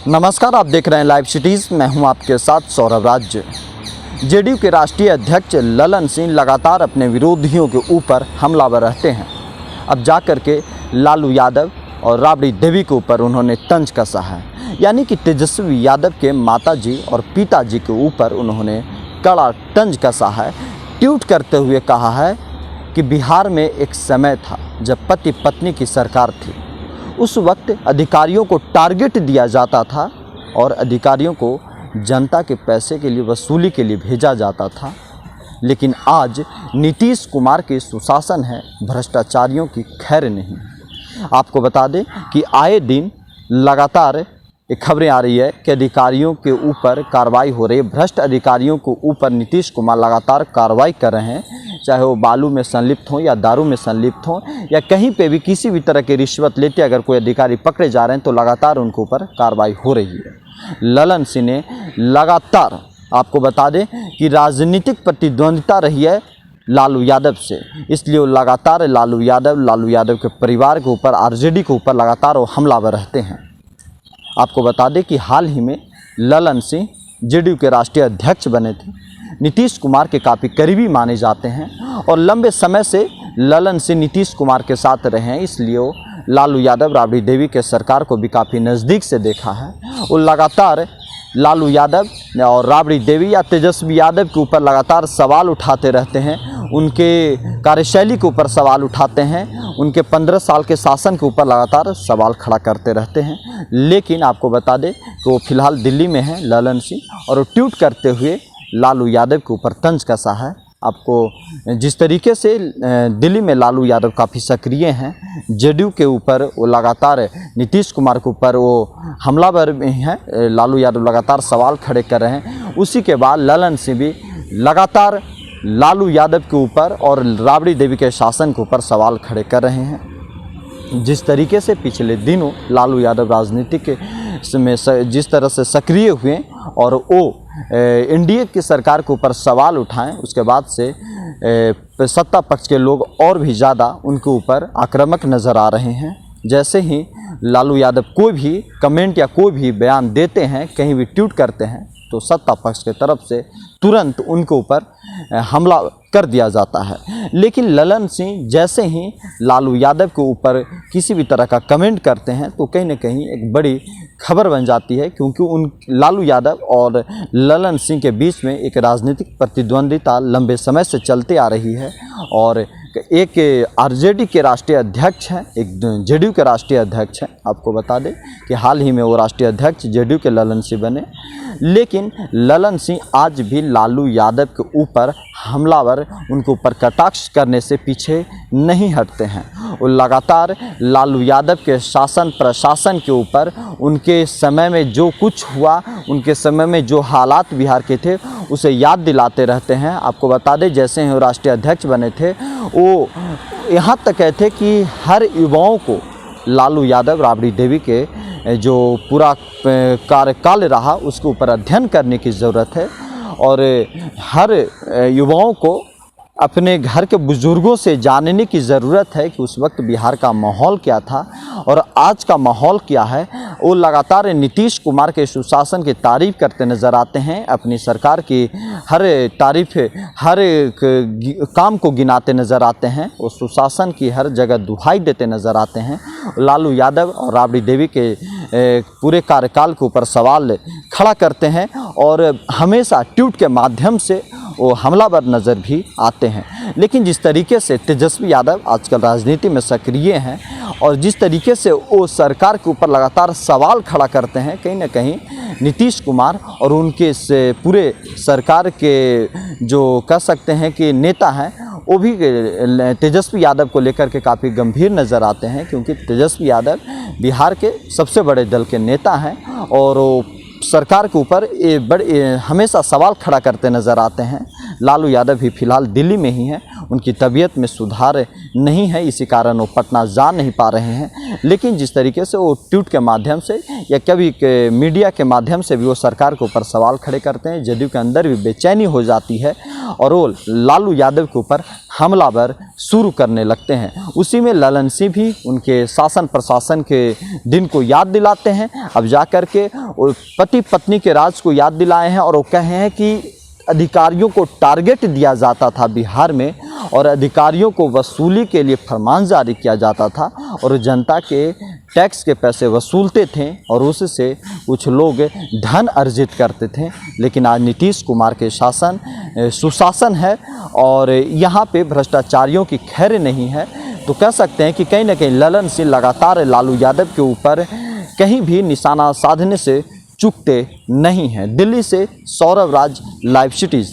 नमस्कार, आप देख रहे हैं लाइव सिटीज़। मैं हूं आपके साथ सौरभ राज्य। जेडीयू के राष्ट्रीय अध्यक्ष ललन सिंह लगातार अपने विरोधियों के ऊपर हमलावर रहते हैं। अब जाकर के लालू यादव और राबड़ी देवी के ऊपर उन्होंने तंज कसा है, यानी कि तेजस्वी यादव के माताजी और पिताजी के ऊपर उन्होंने कड़ा तंज कसा है। ट्वीट करते हुए कहा है कि बिहार में एक समय था जब पति पत्नी की सरकार थी। उस वक्त अधिकारियों को टारगेट दिया जाता था और अधिकारियों को जनता के पैसे के लिए वसूली के लिए भेजा जाता था, लेकिन आज नीतीश कुमार के सुशासन है, भ्रष्टाचारियों की खैर नहीं। आपको बता दें कि आए दिन लगातार खबरें आ रही है कि अधिकारियों के ऊपर कार्रवाई हो रही है। भ्रष्ट अधिकारियों के ऊपर नीतीश कुमार लगातार कार्रवाई कर रहे हैं, चाहे वो बालू में संलिप्त हों या दारू में संलिप्त हों या कहीं पे भी किसी भी तरह की रिश्वत लेते अगर कोई अधिकारी पकड़े जा रहे हैं तो लगातार उनके ऊपर कार्रवाई हो रही है। ललन सिंह ने लगातार, आपको बता दें कि राजनीतिक प्रतिद्वंदिता रही है लालू यादव से, इसलिए वो लगातार लालू यादव के परिवार के ऊपर, आरजेडी के ऊपर लगातार वो हमलावर रहते हैं। आपको बता दें कि हाल ही में ललन सिंह जेडीयू के राष्ट्रीय अध्यक्ष बने थे, नीतीश कुमार के काफ़ी करीबी माने जाते हैं और लंबे समय से ललन सिंह नीतीश कुमार के साथ रहे हैं, इसलिए वो लालू यादव राबड़ी देवी के सरकार को भी काफ़ी नज़दीक से देखा है। वो लगातार लालू यादव और राबड़ी देवी या तेजस्वी यादव के ऊपर लगातार सवाल उठाते रहते हैं, उनके कार्यशैली के ऊपर सवाल उठाते हैं, उनके 15 साल के शासन के ऊपर लगातार सवाल खड़ा करते रहते हैं। लेकिन आपको बता दें कि वो फिलहाल दिल्ली में हैं ललन सिंह, और वो ट्वीट करते हुए लालू यादव के ऊपर तंज कसा है। आपको जिस तरीके से दिल्ली में लालू यादव काफ़ी सक्रिय हैं, जेडीयू के ऊपर वो लगातार नीतीश कुमार के ऊपर वो हमलावर हैं, लालू यादव लगातार सवाल खड़े कर रहे हैं। उसी के बाद ललन सिंह भी लगातार लालू यादव के ऊपर और राबड़ी देवी के शासन के ऊपर सवाल खड़े कर रहे हैं। जिस तरीके से पिछले दिनों लालू यादव राजनीतिक में जिस तरह से सक्रिय हुए और वो एनडीए की सरकार के ऊपर सवाल उठाएं, उसके बाद से सत्ता पक्ष के लोग और भी ज़्यादा उनके ऊपर आक्रामक नज़र आ रहे हैं। जैसे ही लालू यादव कोई भी कमेंट या कोई भी बयान देते हैं, कहीं भी ट्वीट करते हैं, तो सत्ता पक्ष की तरफ से तुरंत उनके ऊपर हमला कर दिया जाता है। लेकिन ललन सिंह जैसे ही लालू यादव के ऊपर किसी भी तरह का कमेंट करते हैं तो कहीं ना कहीं एक बड़ी खबर बन जाती है, क्योंकि उन लालू यादव और ललन सिंह के बीच में एक राजनीतिक प्रतिद्वंदिता लंबे समय से चलती आ रही है। और एक आरजेडी के राष्ट्रीय अध्यक्ष हैं, एक जेडीयू के राष्ट्रीय अध्यक्ष हैं। आपको बता दें कि हाल ही में वो राष्ट्रीय अध्यक्ष जेडीयू के ललन सिंह बने, लेकिन ललन सिंह आज भी लालू यादव के ऊपर हमलावर, उनके ऊपर कटाक्ष करने से पीछे नहीं हटते हैं। वो लगातार लालू यादव के शासन प्रशासन के ऊपर, उनके समय में जो कुछ हुआ, उनके समय में जो हालात बिहार के थे, उसे याद दिलाते रहते हैं। आपको बता दें जैसे ही वो राष्ट्रीय अध्यक्ष बने थे, वो यहाँ तक कहते कि हर युवाओं को लालू यादव राबड़ी देवी के जो पूरा कार्यकाल रहा उसके ऊपर अध्ययन करने की ज़रूरत है, और हर युवाओं को अपने घर के बुज़ुर्गों से जानने की ज़रूरत है कि उस वक्त बिहार का माहौल क्या था और आज का माहौल क्या है। वो लगातार नीतीश कुमार के सुशासन की तारीफ़ करते नज़र आते हैं, अपनी सरकार की हर तारीफ़, हर काम को गिनाते नज़र आते हैं, वो सुशासन की हर जगह दुहाई देते नज़र आते हैं। लालू यादव और राबड़ी देवी के पूरे कार्यकाल के ऊपर सवाल खड़ा करते हैं और हमेशा ट्वीट के माध्यम से वो हमलावर नज़र भी आते हैं। लेकिन जिस तरीके से तेजस्वी यादव आजकल राजनीति में सक्रिय हैं और जिस तरीके से वो सरकार के ऊपर लगातार सवाल खड़ा करते हैं, कहीं ना कहीं नीतीश कुमार और उनके पूरे सरकार के जो कह सकते हैं कि नेता हैं, वो भी तेजस्वी यादव को लेकर के काफ़ी गंभीर नज़र आते हैं, क्योंकि तेजस्वी यादव बिहार के सबसे बड़े दल के नेता हैं और वो सरकार के ऊपर हमेशा सवाल खड़ा करते नज़र आते हैं। लालू यादव भी फिलहाल दिल्ली में ही हैं, उनकी तबीयत में सुधार नहीं है, इसी कारण वो पटना जा नहीं पा रहे हैं। लेकिन जिस तरीके से वो ट्वीट के माध्यम से या कभी मीडिया के माध्यम से भी वो सरकार के ऊपर सवाल खड़े करते हैं, जदयू के अंदर भी बेचैनी हो जाती है और वो लालू यादव के ऊपर हमलावर शुरू करने लगते हैं। उसी में ललन सिंह भी उनके शासन प्रशासन के दिन को याद दिलाते हैं। अब जाकर के वो पति पत्नी के राज को याद दिलाए हैं और वो कहे हैं कि अधिकारियों को टारगेट दिया जाता था बिहार में और अधिकारियों को वसूली के लिए फरमान जारी किया जाता था और जनता के टैक्स के पैसे वसूलते थे और उससे कुछ लोग धन अर्जित करते थे। लेकिन आज नीतीश कुमार के शासन सुशासन है और यहाँ पे भ्रष्टाचारियों की खैर नहीं है। तो कह सकते हैं कि कहीं ना कहीं ललन सिंह लगातार लालू यादव के ऊपर कहीं भी निशाना साधने से चूकते नहीं हैं। दिल्ली से सौरभ राज, लाइव सिटीज़।